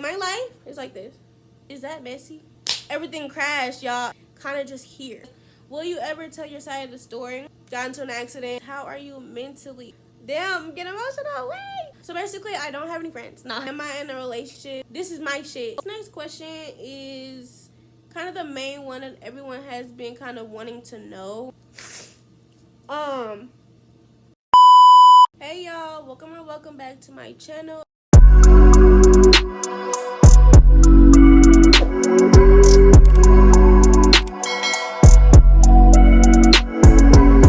my life is like this. Is that messy? Everything crashed, y'all. Kind of just here. Will you ever tell your side of the story? Got into an accident. How are you mentally? Damn, I'm getting emotional. Wait. So basically, I don't have any friends. Nah. Am I in a relationship? This is my shit. This next question is kind of the main one that everyone has been kind of wanting to know. Hey y'all, welcome back to my channel.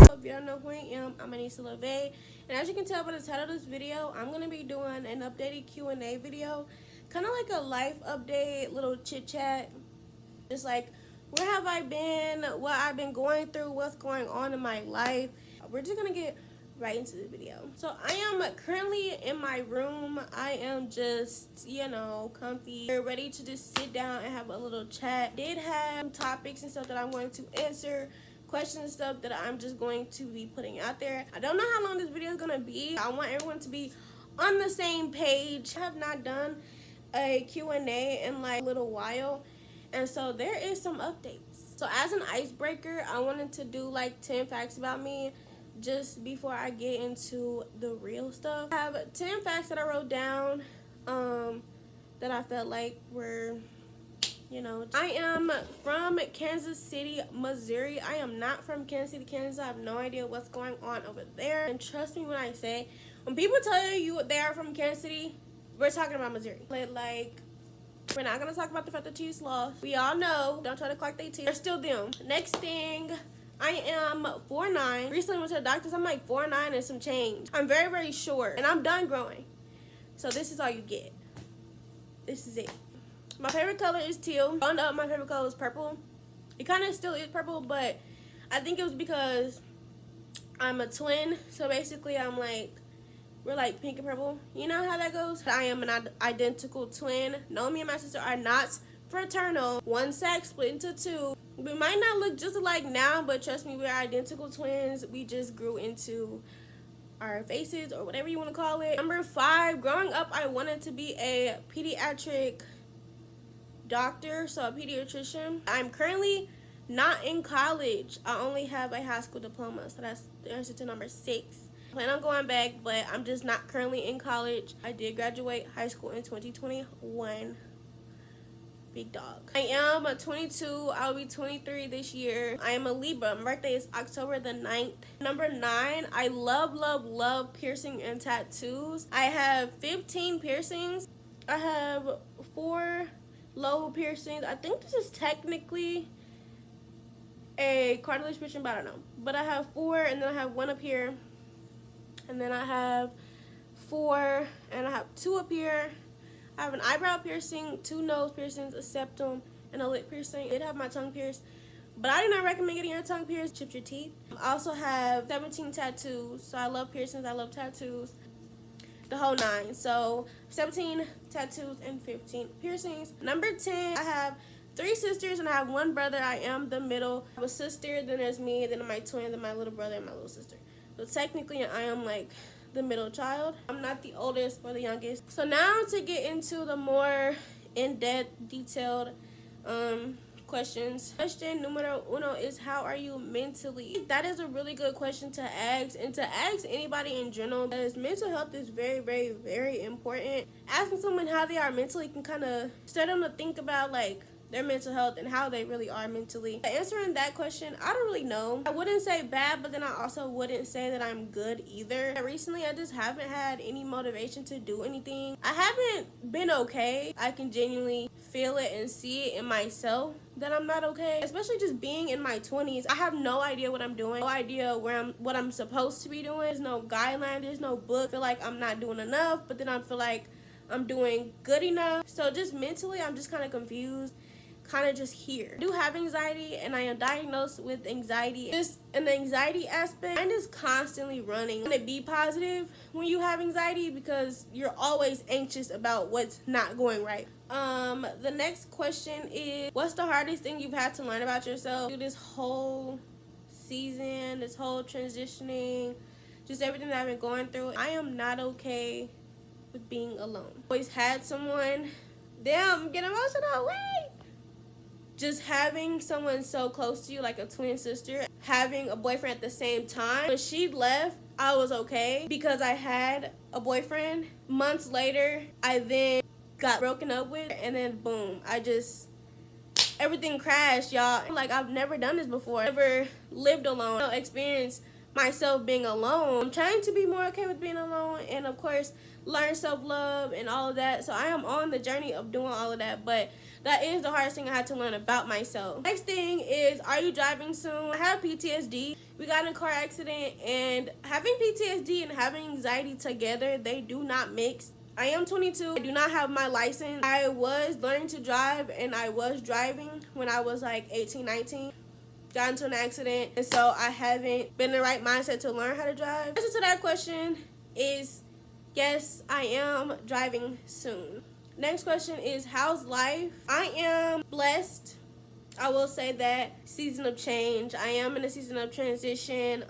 If you don't know who I am, I'm Anissa LaVey, and as you can tell by the title of this video, I'm gonna be doing an updated Q&A video, kind of like a life update, little chit chat, just like where have I been, what I've been going through, what's going on in my life. We're just gonna get right into the video. So I am currently in my room. I am just, comfy, ready to just sit down and have a little chat. Did have topics and stuff that I'm going to answer, questions and stuff that I'm just going to be putting out there. I don't know how long this video is gonna be. I want everyone to be on the same page. I have not done a Q&A in like a little while, and so there is some updates. So as an icebreaker, I wanted to do like 10 facts about me just before I get into the real stuff. I have 10 facts that I wrote down that I felt like were, I am from Kansas City, Missouri. I am not from Kansas City, Kansas. I have no idea what's going on over there. And trust me when I say, when people tell you they are from Kansas City, we're talking about Missouri. Like, we're not gonna talk about the fact that Chiefs lost. We all know, don't try to clock their team. They're still them. Next thing, I am 4'9". Recently went to the doctors, I'm like 4'9" and some change. I'm very, very short, and I'm done growing. So this is all you get. This is it. My favorite color is teal. Growing up, my favorite color was purple. It kind of still is purple, but I think it was because I'm a twin. So basically, we're like pink and purple. You know how that goes? I am an identical twin. No, me and my sister are not fraternal. One sack split into two. We might not look just alike now, but trust me, we're identical twins. We just grew into our faces, or whatever you want to call it. Number 5, growing up, I wanted to be a pediatric doctor, so a pediatrician. I'm currently not in college. I only have a high school diploma, so that's the answer to number 6. I plan on going back, but I'm just not currently in college. I did graduate high school in 2021. Big dog. I am 22. I'll be 23 this year. I am a Libra. My birthday is October the 9th. Number 9, I love piercing and tattoos. I have 15 piercings. I have 4 low piercings. I think this is technically a cartilage piercing, but I don't know. But I have 4, and then I have 1 up here. And then I have 4, and I have 2 up here. I have an eyebrow piercing, 2 nose piercings, a septum, and a lip piercing. I did have my tongue pierced, but I do not recommend getting your tongue pierced. Chips your teeth. I also have 17 tattoos, so I love piercings, I love tattoos, the whole 9. So 17 tattoos and 15 piercings. Number 10, I have 3 sisters and I have 1 brother. I am the middle. I have a sister, then there's me, then my twin, then my little brother, and my little sister. So technically, I am like the middle child. I'm not the oldest or the youngest. So now to get into the more in-depth, detailed questions. Question numero 1 is, how are you mentally? That is a really good question to ask, and to ask anybody in general, because mental health is very, very, very important. Asking someone how they are mentally can kind of start them to think about like their mental health and how they really are mentally. Answering that question, I don't really know. I wouldn't say bad, but then I also wouldn't say that I'm good either. Recently, I just haven't had any motivation to do anything. I haven't been okay. I can genuinely feel it and see it in myself that I'm not okay, especially just being in my 20s. I have no idea what I'm doing, no idea what I'm supposed to be doing. There's no guideline, there's no book. I feel like I'm not doing enough, but then I feel like I'm doing good enough. So just mentally, I'm just kind of confused, kind of just here. I do have anxiety, and I am diagnosed with anxiety. Just an anxiety aspect, I'm just constantly running. You want to be positive when you have anxiety because you're always anxious about what's not going right. The next question is, what's the hardest thing you've had to learn about yourself through this whole season, this whole transitioning, just everything that I've been going through? I am not okay with being alone. Always had someone Damn, get emotional. Wait. Just having someone so close to you, like a twin sister, having a boyfriend at the same time. When she left, I was okay because I had a boyfriend. Months later, I then got broken up with, and then boom, everything crashed, y'all. Like, I've never done this before. Never lived alone. Experienced myself being alone. I'm trying to be more okay with being alone, and of course, learn self-love and all of that. So I am on the journey of doing all of that, but that is the hardest thing I had to learn about myself. Next thing is, are you driving soon? I have PTSD. We got in a car accident, and having PTSD and having anxiety together, they do not mix. I am 22. I do not have my license. I was learning to drive, and I was driving when I was like 18, 19. Got into an accident, and so I haven't been in the right mindset to learn how to drive. The answer to that question is yes, I am driving soon. Next question is, how's life? I am blessed. I will say that. Season of change. I am in a season of transition.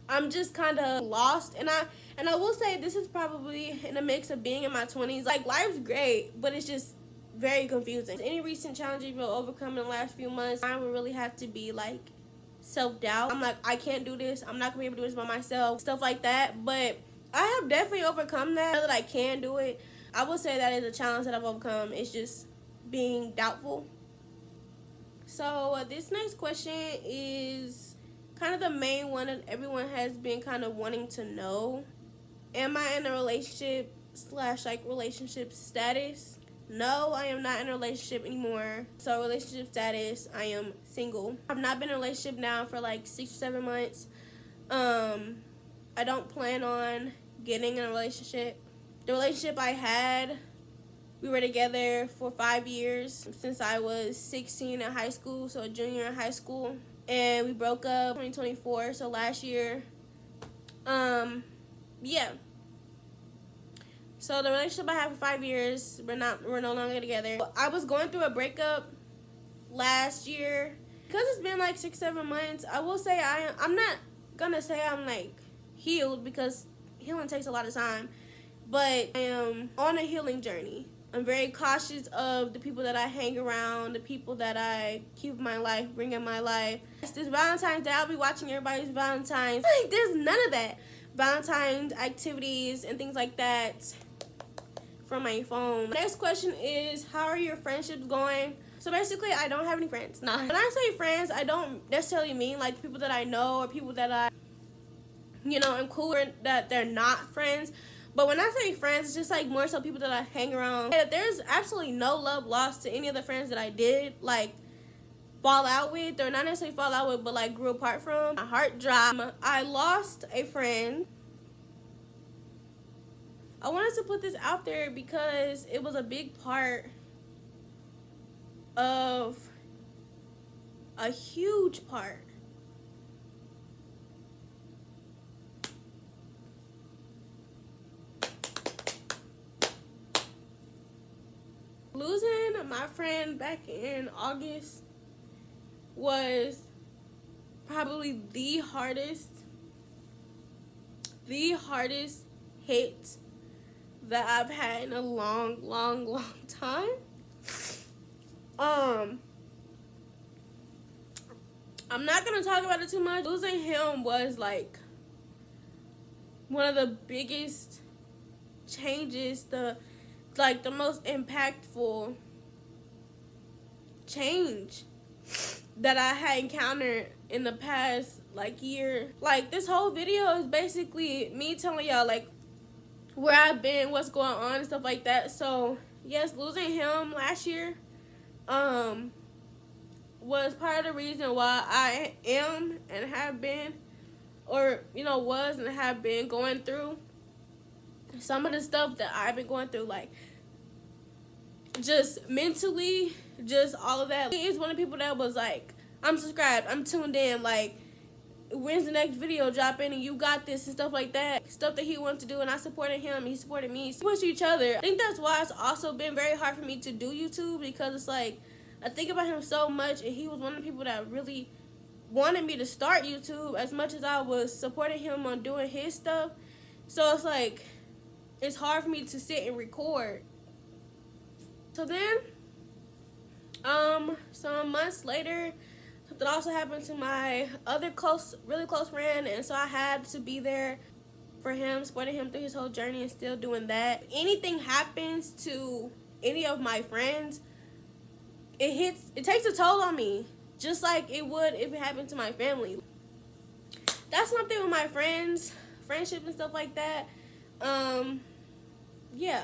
I'm just kind of lost, and I will say this is probably in a mix of being in my 20s. Like, life's great, but it's just very confusing. Any recent challenges you'll overcome in the last few months, mine would really have to be like self-doubt. I'm like, I can't do this. I'm not gonna be able to do this by myself. Stuff like that. But I have definitely overcome that. Now that I can do it, I will say that is a challenge that I've overcome. It's just being doubtful. So this next question is kind of the main one that everyone has been kind of wanting to know. Am I in a relationship / like relationship status? No, I am not in a relationship anymore. So relationship status, I am single. I've not been in a relationship now for like 6 or 7 months. I don't plan on getting in a relationship. The relationship I had, we were together for 5 years since I was 16 in high school, so a junior in high school. And we broke up 2024, so last year. Yeah. So the relationship I had for 5 years, we're no longer together. I was going through a breakup last year. Because it's been like 6, 7 months, I will say I'm not gonna say I'm like healed, because healing takes a lot of time. But I am on a healing journey. I'm very cautious of the people that I hang around, the people that I keep in my life, bring in my life. This Valentine's Day, I'll be watching everybody's Valentine's. Like, there's none of that. Valentine's activities and things like that from my phone. Next question is, how are your friendships going? So basically, I don't have any friends. Nah. When I say friends, I don't necessarily mean like people that I know or people that I, am cool with, that they're not friends. But when I say friends, it's just like more so people that I hang around. There's absolutely no love lost to any of the friends that I did like fall out with, or not necessarily fall out with, but like grew apart from. My heart dropped. I lost a friend. I wanted to put this out there because it was a big part of a huge part losing my friend back in August was probably the hardest hit that I've had in a long time. I'm not gonna talk about it too much. Losing him was like one of the biggest changes, the most impactful change that I had encountered in the past year. Like, this whole video is basically me telling y'all like where I've been, what's going on and stuff like that. So yes, losing him last year was part of the reason why I am and have been, or was and have been going through some of the stuff that I've been going through, like just mentally, just all of that. He is one of the people that was like, I'm subscribed, I'm tuned in, like, when's the next video dropping, and you got this and stuff like that. Stuff that he wanted to do, and I supported him, he supported me. We pushed each other. I think that's why it's also been very hard for me to do YouTube, because it's like, I think about him so much, and he was one of the people that really wanted me to start YouTube as much as I was supporting him on doing his stuff. So it's like, it's hard for me to sit and record. So then, some months later, something also happened to my other really close friend, and so I had to be there for him, supporting him through his whole journey and still doing that. If anything happens to any of my friends, it takes a toll on me, just like it would if it happened to my family. That's something with my friendship and stuff like that. Yeah.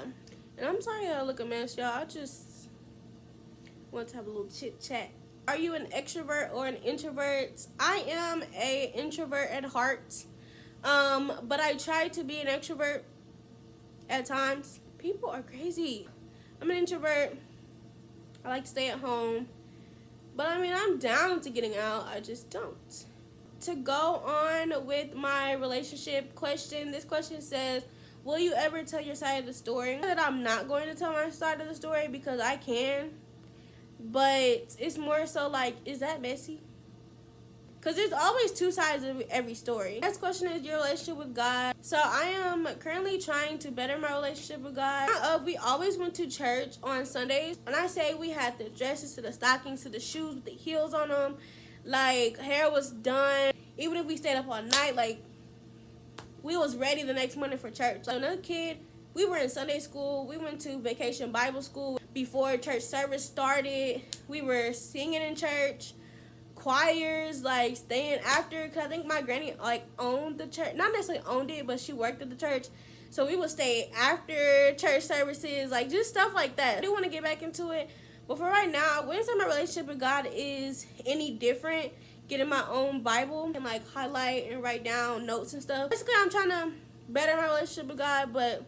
And I'm sorry I look a mess, y'all. I just want to have a little chit chat. Are you an extrovert or an introvert? I am an introvert at heart. But I try to be an extrovert at times. People are crazy. I'm an introvert. I like to stay at home. But I mean, I'm down to getting out. I just don't. To go on with my relationship question, this question says, will you ever tell your side of the story? That I'm not going to tell my side of the story because I can. But it's more so like, is that messy? Because there's always two sides of every story. Next question is your relationship with God. So I am currently trying to better my relationship with God. We always went to church on Sundays. When I say we had the dresses to the stockings to the shoes with the heels on them, like hair was done. Even if we stayed up all night, like we was ready the next morning for church. Like another kid, we were in Sunday school. We went to vacation Bible school before church service started. We were singing in church. Choirs, like staying after, because I think my granny like owned the church, not necessarily owned it, but she worked at the church, so we would stay after church services, like just stuff like that. I do want to get back into it, but for right now, I wouldn't say my relationship with God is any different. Getting my own Bible and like highlight and write down notes and stuff. Basically, I'm trying to better my relationship with God, but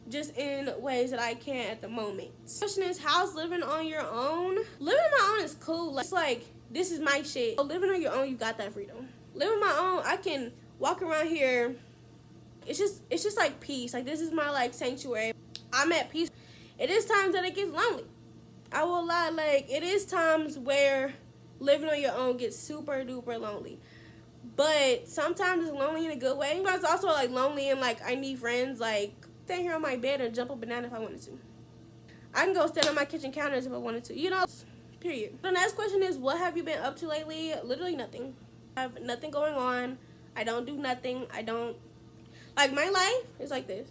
just in ways that I can at the moment. The question is, how's living on your own? Living on my own is cool. Like, it's like, this is my shit. So living on your own, you got that freedom. Living on my own, I can walk around here. It's just like peace. Like, this is my like sanctuary. I'm at peace. It is times that it gets lonely. I will lie, like it is times where living on your own gets super duper lonely. But sometimes it's lonely in a good way. But it's also like lonely and like I need friends. Like stay here on my bed and jump up and down if I wanted to. I can go stand on my kitchen counters if I wanted to. You know. Period. The next question is, what have you been up to lately? Literally nothing. I have nothing going on. I don't do nothing. I don't, like, my life is like this.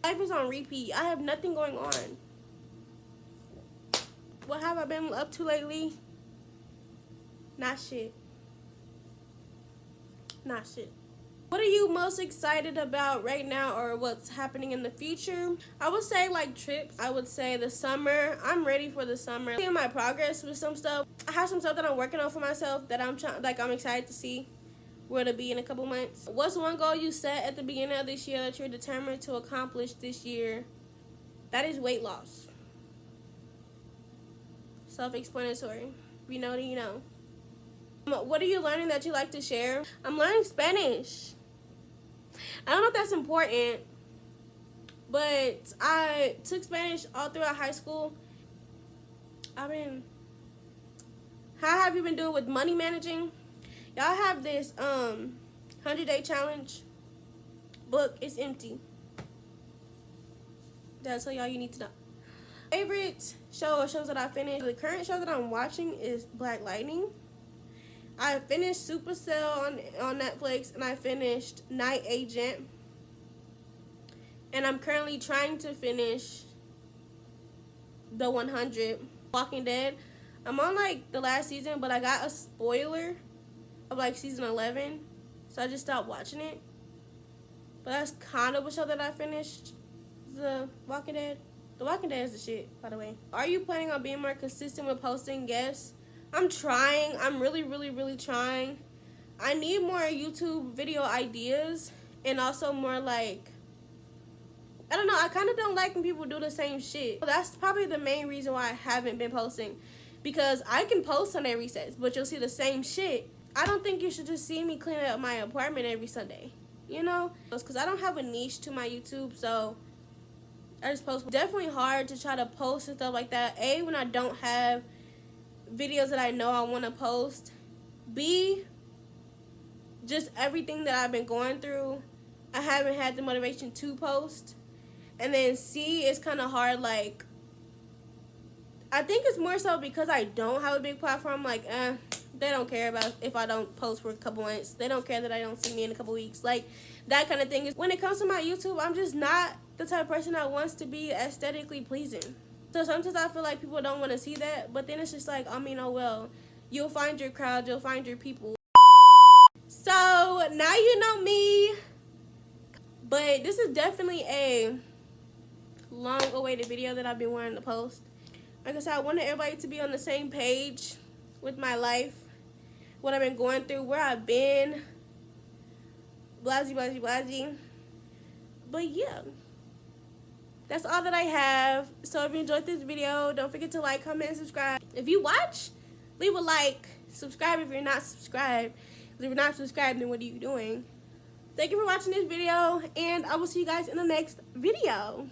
Life is on repeat. I have nothing going on. What have I been up to lately? Not shit. Not shit. What are you most excited about right now, or what's happening in the future? I would say like trips. I would say the summer. I'm ready for the summer. Seeing my progress with some stuff. I have some stuff that I'm working on for myself that I'm excited to see where it'll be in a couple months. What's one goal you set at the beginning of this year that you're determined to accomplish this year? That is weight loss. Self-explanatory. If you know, then you know. What are you learning that you like to share? I'm learning Spanish. I don't know if that's important, but I took Spanish all throughout high school. How have you been doing with money managing? Y'all have this 100-day challenge book. It's empty. That's all y'all you need to know. Favorite show or shows that I finished. The current show that I'm watching is Black Lightning. I finished Supercell on Netflix, and I finished Night Agent. And I'm currently trying to finish The 100, Walking Dead. I'm on like the last season, but I got a spoiler of like season 11, so I just stopped watching it. But that's kind of a show that I finished, The Walking Dead. The Walking Dead is the shit, by the way. Are you planning on being more consistent with posting guests? I'm trying. I'm really, really, really trying. I need more YouTube video ideas, and also more like, I don't know, I kind of don't like when people do the same shit. That's probably the main reason why I haven't been posting, because I can post Sunday resets, but you'll see the same shit. I don't think you should just see me cleaning up my apartment every Sunday, you know? Because I don't have a niche to my YouTube, so I just post. Definitely hard to try to post and stuff like that. A, when I don't have videos that I know I want to post. B, just everything that I've been going through I haven't had the motivation to post. And then C is kind of hard. Like, I think it's more so because I don't have a big platform. Like, they don't care about if I don't post for a couple months. They don't care that I don't see me in a couple weeks. Like, that kind of thing. When it comes to my YouTube, I'm just not the type of person that wants to be aesthetically pleasing. So sometimes I feel like people don't want to see that. But then it's just like, I mean, oh well. You'll find your crowd. You'll find your people. So now you know me. But this is definitely a long-awaited video that I've been wanting to post. Like I said, I wanted everybody to be on the same page with my life, what I've been going through, where I've been, blasey, blasey, blasey. But yeah, that's all that I have. So if you enjoyed this video, don't forget to like, comment, and subscribe. If you watch, leave a like. Subscribe if you're not subscribed. If you're not subscribed, then what are you doing? Thank you for watching this video, and I will see you guys in the next video.